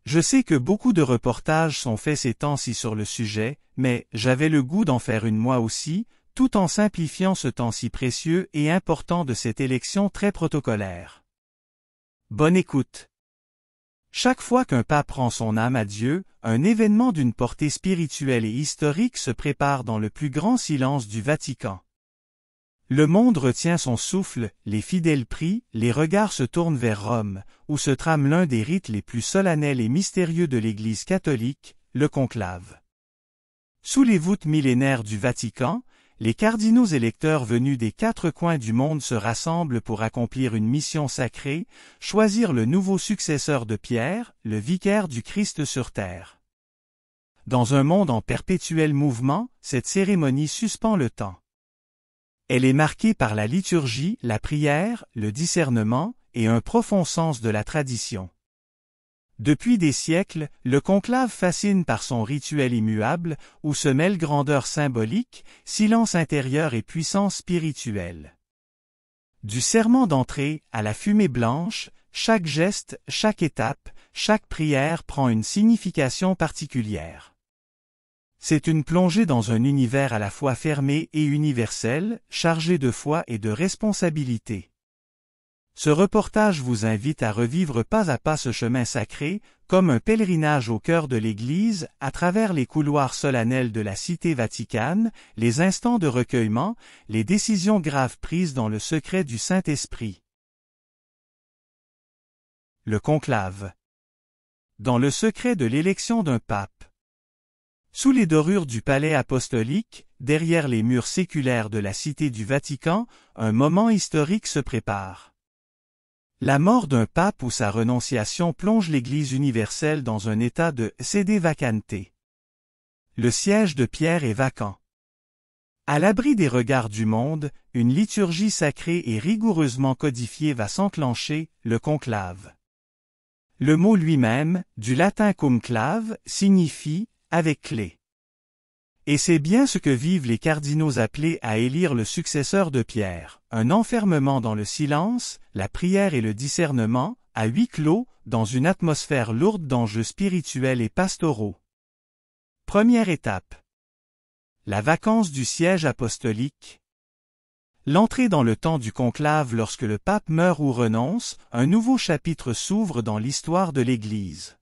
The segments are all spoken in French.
Je sais que beaucoup de reportages sont faits ces temps-ci sur le sujet, mais j'avais le goût d'en faire une moi aussi, tout en simplifiant ce temps si précieux et important de cette élection très protocolaire. Bonne écoute. Chaque fois qu'un pape rend son âme à Dieu, un événement d'une portée spirituelle et historique se prépare dans le plus grand silence du Vatican. Le monde retient son souffle, les fidèles prient, les regards se tournent vers Rome, où se trame l'un des rites les plus solennels et mystérieux de l'Église catholique, le conclave. Sous les voûtes millénaires du Vatican, les cardinaux électeurs venus des quatre coins du monde se rassemblent pour accomplir une mission sacrée, choisir le nouveau successeur de Pierre, le vicaire du Christ sur terre. Dans un monde en perpétuel mouvement, cette cérémonie suspend le temps. Elle est marquée par la liturgie, la prière, le discernement et un profond sens de la tradition. Depuis des siècles, le conclave fascine par son rituel immuable, où se mêlent grandeur symbolique, silence intérieur et puissance spirituelle. Du serment d'entrée à la fumée blanche, chaque geste, chaque étape, chaque prière prend une signification particulière. C'est une plongée dans un univers à la fois fermé et universel, chargé de foi et de responsabilité. Ce reportage vous invite à revivre pas à pas ce chemin sacré, comme un pèlerinage au cœur de l'Église, à travers les couloirs solennels de la Cité Vaticane, les instants de recueillement, les décisions graves prises dans le secret du Saint-Esprit. Le conclave. Dans le secret de l'élection d'un pape. Sous les dorures du palais apostolique, derrière les murs séculaires de la Cité du Vatican, un moment historique se prépare. La mort d'un pape ou sa renonciation plonge l'Église universelle dans un état de sede vacante. Le siège de Pierre est vacant. À l'abri des regards du monde, une liturgie sacrée et rigoureusement codifiée va s'enclencher, le conclave. Le mot lui-même, du latin cum clave, signifie « avec clé ». Et c'est bien ce que vivent les cardinaux appelés à élire le successeur de Pierre, un enfermement dans le silence, la prière et le discernement, à huis clos, dans une atmosphère lourde d'enjeux spirituels et pastoraux. Première étape. La vacance du siège apostolique. L'entrée dans le temps du conclave lorsque le pape meurt ou renonce, un nouveau chapitre s'ouvre dans l'histoire de l'Église.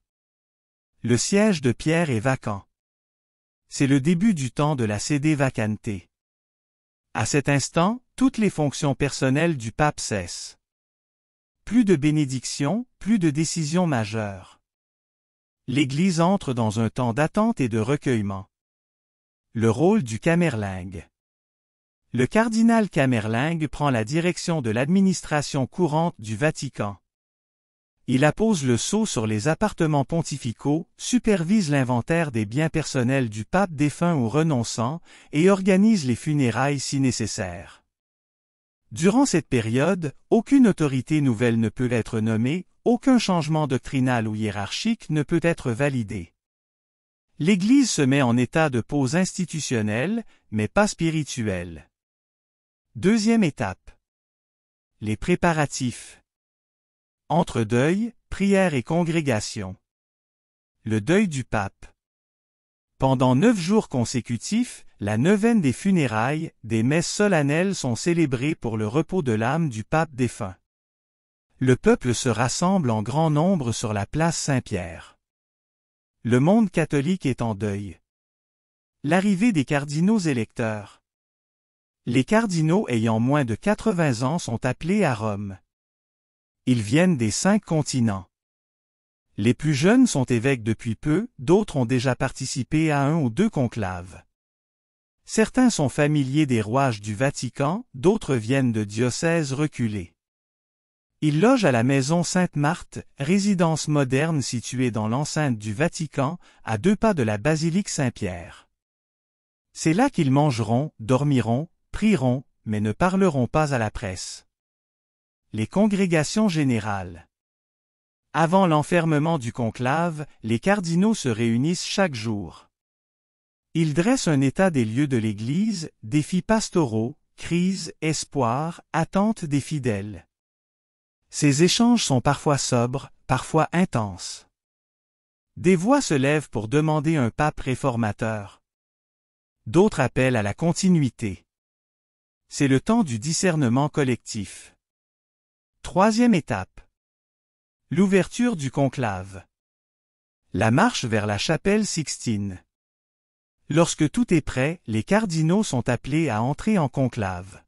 Le siège de Pierre est vacant. C'est le début du temps de la sede vacante. À cet instant, toutes les fonctions personnelles du pape cessent. Plus de bénédictions, plus de décisions majeures. L'Église entre dans un temps d'attente et de recueillement. Le rôle du camerlingue. Le cardinal camerlingue prend la direction de l'administration courante du Vatican. Il appose le sceau sur les appartements pontificaux, supervise l'inventaire des biens personnels du pape défunt ou renonçant, et organise les funérailles si nécessaire. Durant cette période, aucune autorité nouvelle ne peut être nommée, aucun changement doctrinal ou hiérarchique ne peut être validé. L'Église se met en état de pause institutionnelle, mais pas spirituelle. Deuxième étape. Les préparatifs. Entre deuil, prière et congrégation. Le deuil du pape. Pendant 9 jours consécutifs, la neuvaine des funérailles, des messes solennelles sont célébrées pour le repos de l'âme du pape défunt. Le peuple se rassemble en grand nombre sur la place Saint-Pierre. Le monde catholique est en deuil. L'arrivée des cardinaux électeurs. Les cardinaux ayant moins de 80 ans sont appelés à Rome. Ils viennent des 5 continents. Les plus jeunes sont évêques depuis peu, d'autres ont déjà participé à 1 ou 2 conclaves. Certains sont familiers des rouages du Vatican, d'autres viennent de diocèses reculés. Ils logent à la maison Sainte-Marthe, résidence moderne située dans l'enceinte du Vatican, à 2 pas de la basilique Saint-Pierre. C'est là qu'ils mangeront, dormiront, prieront, mais ne parleront pas à la presse. Les congrégations générales. Avant l'enfermement du conclave, les cardinaux se réunissent chaque jour. Ils dressent un état des lieux de l'Église, défis pastoraux, crises, espoirs, attentes des fidèles. Ces échanges sont parfois sobres, parfois intenses. Des voix se lèvent pour demander un pape réformateur. D'autres appellent à la continuité. C'est le temps du discernement collectif. Troisième étape. L'ouverture du conclave. La marche vers la chapelle Sixtine. Lorsque tout est prêt, les cardinaux sont appelés à entrer en conclave.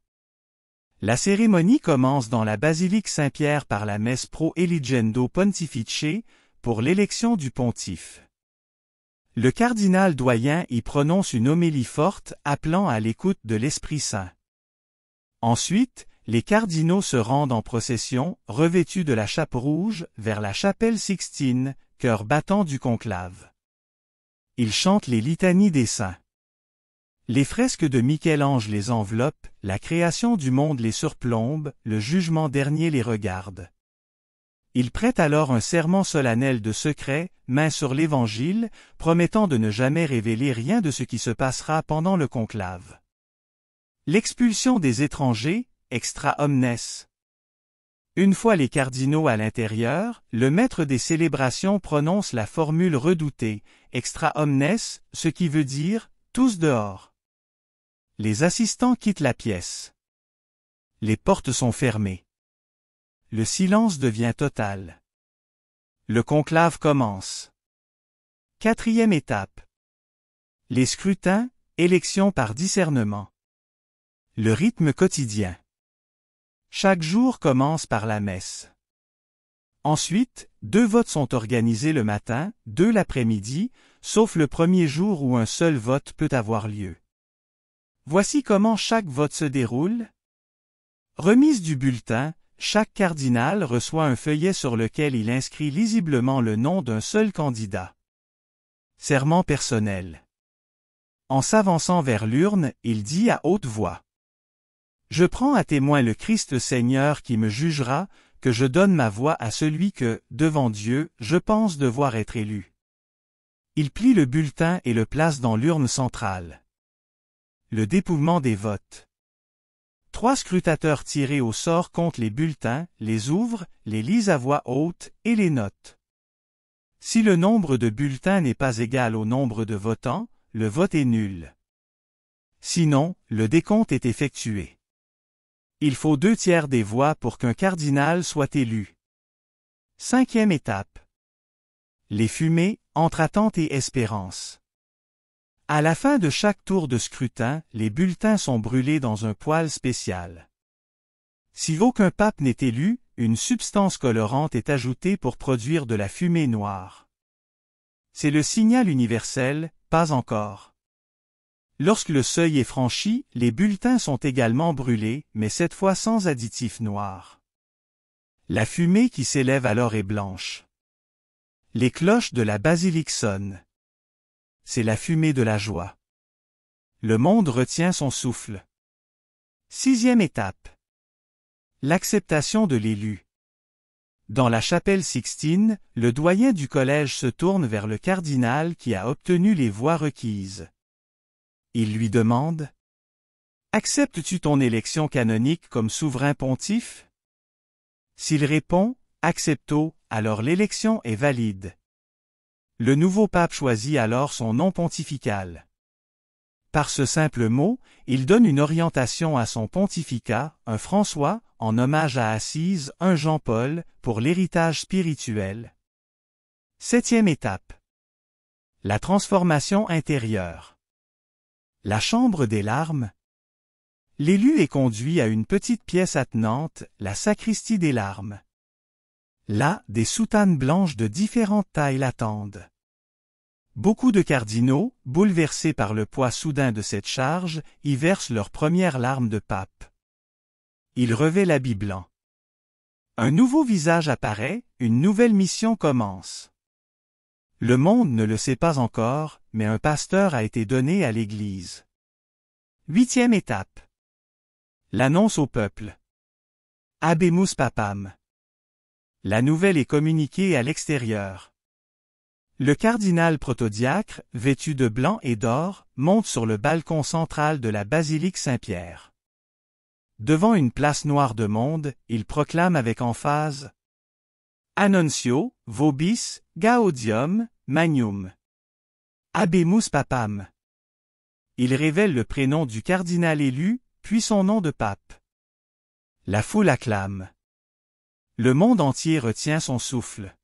La cérémonie commence dans la basilique Saint-Pierre par la messe Pro Eligendo Pontifice, pour l'élection du pontife. Le cardinal doyen y prononce une homélie forte appelant à l'écoute de l'Esprit Saint. Ensuite, les cardinaux se rendent en procession, revêtus de la chape rouge, vers la chapelle Sixtine, cœur battant du conclave. Ils chantent les litanies des saints. Les fresques de Michel-Ange les enveloppent, la création du monde les surplombe, le jugement dernier les regarde. Ils prêtent alors un serment solennel de secret, main sur l'Évangile, promettant de ne jamais révéler rien de ce qui se passera pendant le conclave. L'expulsion des étrangers, extra omnes. Une fois les cardinaux à l'intérieur, le maître des célébrations prononce la formule redoutée, extra omnes, ce qui veut dire « tous dehors ». Les assistants quittent la pièce. Les portes sont fermées. Le silence devient total. Le conclave commence. Quatrième étape. Les scrutins, élection par discernement. Le rythme quotidien. Chaque jour commence par la messe. Ensuite, 2 votes sont organisés le matin, 2 l'après-midi, sauf le premier jour où un seul vote peut avoir lieu. Voici comment chaque vote se déroule. Remise du bulletin, chaque cardinal reçoit un feuillet sur lequel il inscrit lisiblement le nom d'un seul candidat. Serment personnel. En s'avançant vers l'urne, il dit à haute voix. Je prends à témoin le Christ Seigneur qui me jugera, que je donne ma voix à celui que, devant Dieu, je pense devoir être élu. Il plie le bulletin et le place dans l'urne centrale. Le dépouillement des votes. 3 scrutateurs tirés au sort comptent les bulletins, les ouvrent, les lisent à voix haute et les notent. Si le nombre de bulletins n'est pas égal au nombre de votants, le vote est nul. Sinon, le décompte est effectué. Il faut 2/3 des voix pour qu'un cardinal soit élu. Cinquième étape. Les fumées, entre attente et espérance. À la fin de chaque tour de scrutin, les bulletins sont brûlés dans un poêle spécial. Si aucun pape n'est élu, une substance colorante est ajoutée pour produire de la fumée noire. C'est le signal universel, pas encore. Lorsque le seuil est franchi, les bulletins sont également brûlés, mais cette fois sans additif noir. La fumée qui s'élève alors est blanche. Les cloches de la basilique sonnent. C'est la fumée de la joie. Le monde retient son souffle. Sixième étape. L'acceptation de l'élu. Dans la chapelle Sixtine, le doyen du collège se tourne vers le cardinal qui a obtenu les voix requises. Il lui demande « Acceptes-tu ton élection canonique comme souverain pontife ?» S'il répond « Accepto », alors l'élection est valide. Le nouveau pape choisit alors son nom pontifical. Par ce simple mot, il donne une orientation à son pontificat, un François, en hommage à Assise, un Jean-Paul, pour l'héritage spirituel. Septième étape. La transformation intérieure. La chambre des larmes. L'élu est conduit à une petite pièce attenante, la sacristie des larmes. Là, des soutanes blanches de différentes tailles l'attendent. Beaucoup de cardinaux, bouleversés par le poids soudain de cette charge, y versent leurs premières larmes de pape. Il revêt l'habit blanc. Un nouveau visage apparaît, une nouvelle mission commence. Le monde ne le sait pas encore, mais un pasteur a été donné à l'Église. Huitième étape. L'annonce au peuple. Habemus Papam. La nouvelle est communiquée à l'extérieur. Le cardinal protodiacre, vêtu de blanc et d'or, monte sur le balcon central de la basilique Saint-Pierre. Devant une place noire de monde, il proclame avec emphase « Annuncio, vobis, gaudium, Magnum. Habemus Papam. Il révèle le prénom du cardinal élu, puis son nom de pape. La foule acclame. Le monde entier retient son souffle.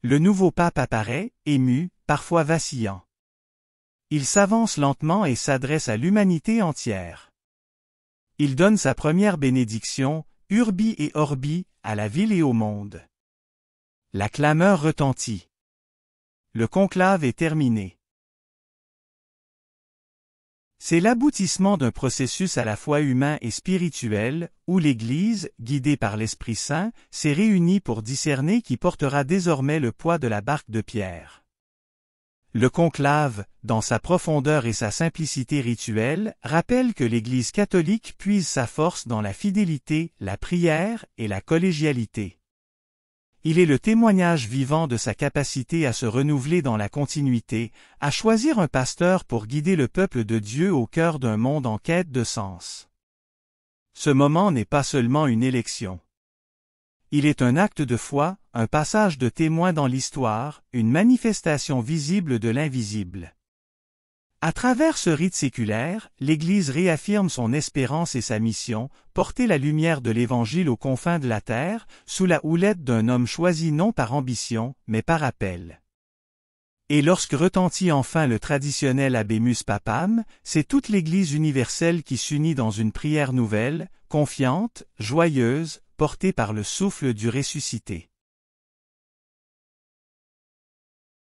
Le nouveau pape apparaît, ému, parfois vacillant. Il s'avance lentement et s'adresse à l'humanité entière. Il donne sa première bénédiction, Urbi et Orbi, à la ville et au monde. La clameur retentit. Le conclave est terminé. C'est l'aboutissement d'un processus à la fois humain et spirituel, où l'Église, guidée par l'Esprit Saint, s'est réunie pour discerner qui portera désormais le poids de la barque de Pierre. Le conclave, dans sa profondeur et sa simplicité rituelle, rappelle que l'Église catholique puise sa force dans la fidélité, la prière et la collégialité. Il est le témoignage vivant de sa capacité à se renouveler dans la continuité, à choisir un pasteur pour guider le peuple de Dieu au cœur d'un monde en quête de sens. Ce moment n'est pas seulement une élection. Il est un acte de foi, un passage de témoin dans l'histoire, une manifestation visible de l'invisible. À travers ce rite séculaire, l'Église réaffirme son espérance et sa mission, porter la lumière de l'Évangile aux confins de la terre, sous la houlette d'un homme choisi non par ambition, mais par appel. Et lorsque retentit enfin le traditionnel Habemus Papam, c'est toute l'Église universelle qui s'unit dans une prière nouvelle, confiante, joyeuse, portée par le souffle du ressuscité.